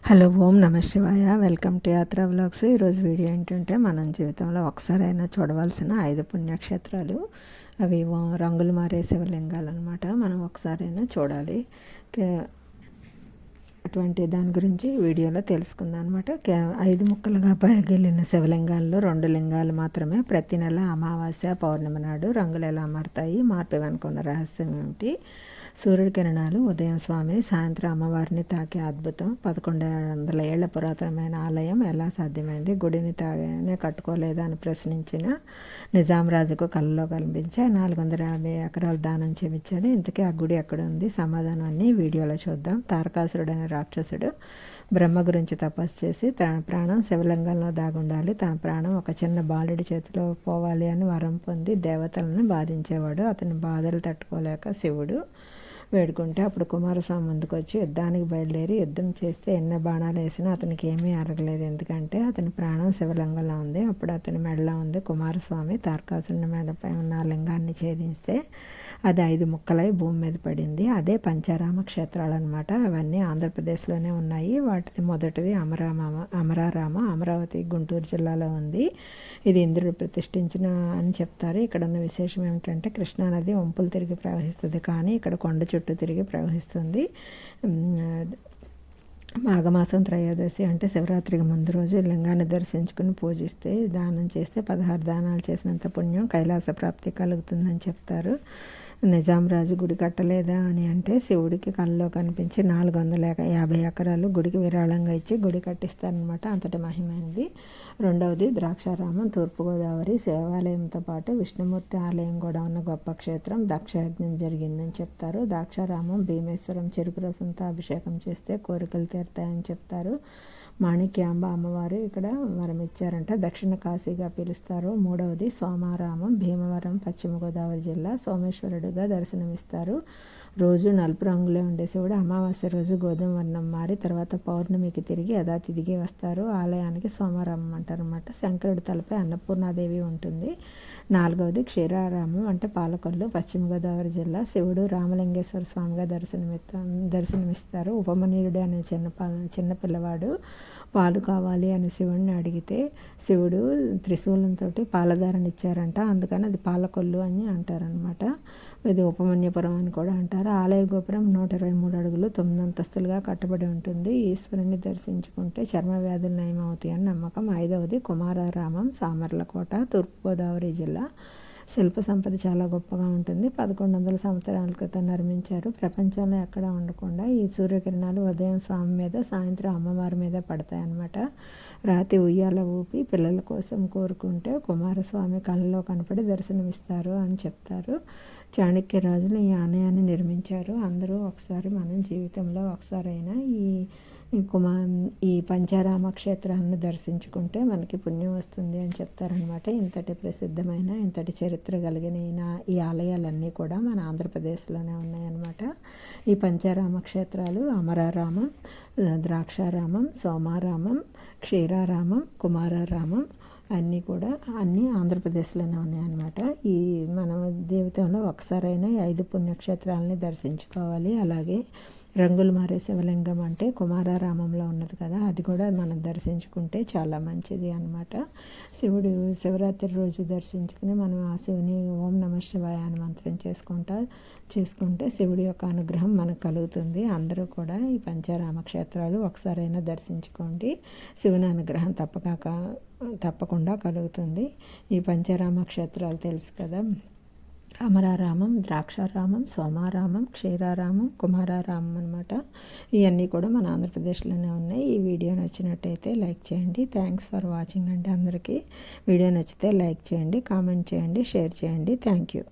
Hello ఓం నమ శివాయ. Welcome to Yatra vlogs. ఈరోజు వీడియో ఏంటంటే మనం జీవితంలో ఒకసారైనా చూడవలసిన 5 పుణ్యక్షేత్రాలు. అవి రంగులు మారే శివలింగాలు అనమాట. మనం ఒకసారైనా చూడాలి. అటువంటి దాని గురించి వీడియోలో తెలుసుకుందాం అనమాట. 5 ముక్కలుగా పరిగిలిన శివలింగాల్లో 2 లింగాలు మాత్రమే. ప్రతి నెల అమావాస్య పౌర్ణమి నాడు రంగులు ఎలా మారుతాయి, మార్పు వెనుకున్న రహస్యం ఏమిటి, సూర్యుడి కిరణాలు ఉదయం స్వామిని, సాయంత్రం అమ్మవారిని తాకే అద్భుతం, 1100 ఏళ్ల పురాతనమైన ఆలయం ఎలా సాధ్యమైంది, గుడిని తానే కట్టుకోలేదా అని ప్రశ్నించిన నిజాం రాజుకు కళ్ళలో కనిపించే 450 ఎకరాలు దానం చేయించాడు. ఇంతకీ ఆ గుడి ఎక్కడ ఉంది, సమాధానం అన్నీ వీడియోలో చూద్దాం. తారకాసురుడు అనే రాక్షసుడు బ్రహ్మ గురించి తపస్సు చేసి తన ప్రాణం శివలింగంలో దాగుండాలి, తన ప్రాణం ఒక చిన్న బాలుడి చేతిలో పోవాలి అని వరం పొంది దేవతలను బాధించేవాడు. అతని బాధలు తట్టుకోలేక శివుడు వేడుకుంటే అప్పుడు కుమారస్వామి ముందుకు వచ్చి యుద్ధానికి బయలుదేరి యుద్ధం చేస్తే ఎన్ని బాణాలు వేసినా అతనికి ఏమీ అరగలేదు. ఎందుకంటే అతని ప్రాణం శివలింగంలో ఉంది. అప్పుడు అతని మెడలో ఉంది. కుమారస్వామి తారకాసురుని మెడపై ఉన్న లింగాన్ని ఛేదిస్తే అది 5 ముక్కలై భూమి మీద పడింది. అదే పంచారామ క్షేత్రాలు అనమాట. అవన్నీ ఆంధ్రప్రదేశ్లోనే ఉన్నాయి. వాటిది మొదటిది అమరారామ, అమరావతి గుంటూరు జిల్లాలో ఉంది. ఇది ఇంద్రుడు ప్రతిష్ఠించిన అని చెప్తారు. ఇక్కడ ఉన్న విశేషం ఏమిటంటే కృష్ణానది వంపులు తిరిగి ప్రవహిస్తుంది, కానీ ఇక్కడ కొండ చుట్టూ తిరిగి ప్రవహిస్తుంది. మాఘమాసం త్రయోదశి అంటే శివరాత్రికి ముందు రోజు లింగాన్ని దర్శించుకుని పూజిస్తే, దానం చేస్తే 16 దానాలు చేసినంత పుణ్యం, కైలాస ప్రాప్తి కలుగుతుందని చెప్తారు. నిజాం రాజు గుడి కట్టలేదా అని అంటే శివుడికి కళ్ళలో కనిపించి 450 ఎకరాలు గుడికి విరాళంగా ఇచ్చి గుడి కట్టిస్తారనమాట. అంతటి మహిమైనది. రెండవది ద్రాక్షారామం, తూర్పుగోదావరి. శివాలయంతో పాటు విష్ణుమూర్తి ఆలయం కూడా ఉన్న గొప్ప క్షేత్రం. దక్షయజ్ఞం జరిగిందని చెప్తారు. ద్రాక్షారామం భీమేశ్వరం చెరుకు రసంతో అభిషేకం చేస్తే కోరికలు తీరుతాయని చెప్తారు. మాణిక్యాంబ అమ్మవారు ఇక్కడ వరం ఇచ్చారంట, దక్షిణ కాశీగా పిలుస్తారు. మూడవది సోమారామం, భీమవరం, పశ్చిమ గోదావరి జిల్లా. సోమేశ్వరుడుగా దర్శనమిస్తారు. రోజు నలుపు రంగులో ఉండే శివుడు అమావాస్య రోజు గోధుమ వర్ణం మారి తర్వాత పౌర్ణమికి తిరిగి యథాతిథిగి వస్తారు. ఆలయానికి సోమారామం అంటారన్నమాట. శంకరుడి తలపై అన్నపూర్ణాదేవి ఉంటుంది. నాలుగవది క్షీరారామం అంటే పాలకొల్లు, పశ్చిమ గోదావరి జిల్లా. శివుడు రామలింగేశ్వర స్వామిగా దర్శనమిస్తారు. ఉపమన్యుడు అనే చిన్న పిల్లవాడు పాలు కావాలి అని శివుడిని అడిగితే శివుడు త్రిశూలంతో పాలధారణ ఇచ్చారంట. అందుకని అది పాలకొల్లు అని అంటారనమాట. ఇది ఉపమన్యపురం అని కూడా అంటారు. ఆలయ గోపురం 123 అడుగులు 9 అంతస్తులుగా కట్టబడి ఉంటుంది. ఈశ్వరుని దర్శించుకుంటే చర్మ వ్యాధులు నయమవుతాయి అని నమ్మకం. ఐదవది కుమారారామం, సామర్లకోట, తూర్పుగోదావరి జిల్లా. శిల్ప సంపద చాలా గొప్పగా ఉంటుంది. 1100 సంవత్సరాల క్రితం నిర్మించారు. ప్రపంచంలో ఎక్కడా ఉండకుండా ఈ సూర్యకిరణాలు ఉదయం స్వామి మీద, సాయంత్రం అమ్మవారి మీద పడతాయన్నమాట. రాతి ఉయ్యాల ఊపి పిల్లల కోసం కోరుకుంటే కుమారస్వామి కళ్ళలో కనపడి దర్శనమిస్తారు అని చెప్తారు. చాణక్య రాజులు ఈ ఆలయాన్ని నిర్మించారు. అందరూ ఒకసారి మనం జీవితంలో ఒకసారైనా ఈ పంచారామ క్షేత్రాలను దర్శించుకుంటే మనకి పుణ్యం వస్తుంది అని చెప్తారనమాట. ఇంతటి ప్రసిద్ధమైన, ఇంతటి చరిత్ర కలిగిన ఈ ఆలయాలన్నీ కూడా మన ఆంధ్రప్రదేశ్లోనే ఉన్నాయన్నమాట. ఈ పంచారామ క్షేత్రాలు అమరారామం, ద్రాక్షారామం, సోమారామం, క్షీరారామం, కుమారారామం అన్నీ ఆంధ్రప్రదేశ్లోనే ఉన్నాయన్నమాట. మన జీవితంలో ఒకసారైనా 5 పుణ్యక్షేత్రాలని దర్శించుకోవాలి. అలాగే రంగులు మారే శివలింగం అంటే కుమారారామంలో ఉన్నది కదా, అది కూడా మనం దర్శించుకుంటే చాలా మంచిది అనమాట. శివరాత్రి రోజు దర్శించుకుని మనం ఆ శివుని ఓం నమ శివాయ అని మంత్రం చేసుకుంటే శివుడి యొక్క అనుగ్రహం మనకు కలుగుతుంది. అందరూ కూడా ఈ పంచారామ క్షేత్రాలు ఒకసారైనా దర్శించుకోండి. శివుని అనుగ్రహం తప్పకుండా కలుగుతుంది. ఈ పంచారామ క్షేత్రాలు తెలుసు కదా, అమరారామం, ద్రాక్షారామం, సోమారామం, క్షీరారామం, కుమారారామం అనమాట. ఇవన్నీ కూడా మన ఆంధ్రప్రదేశ్లోనే ఉన్నాయి. ఈ వీడియో నచ్చినట్టయితే లైక్ చేయండి. థ్యాంక్స్ ఫర్ వాచింగ్ అండి. అందరికీ వీడియో నచ్చితే లైక్ చేయండి, కామెంట్ చేయండి, షేర్ చేయండి. Thank you.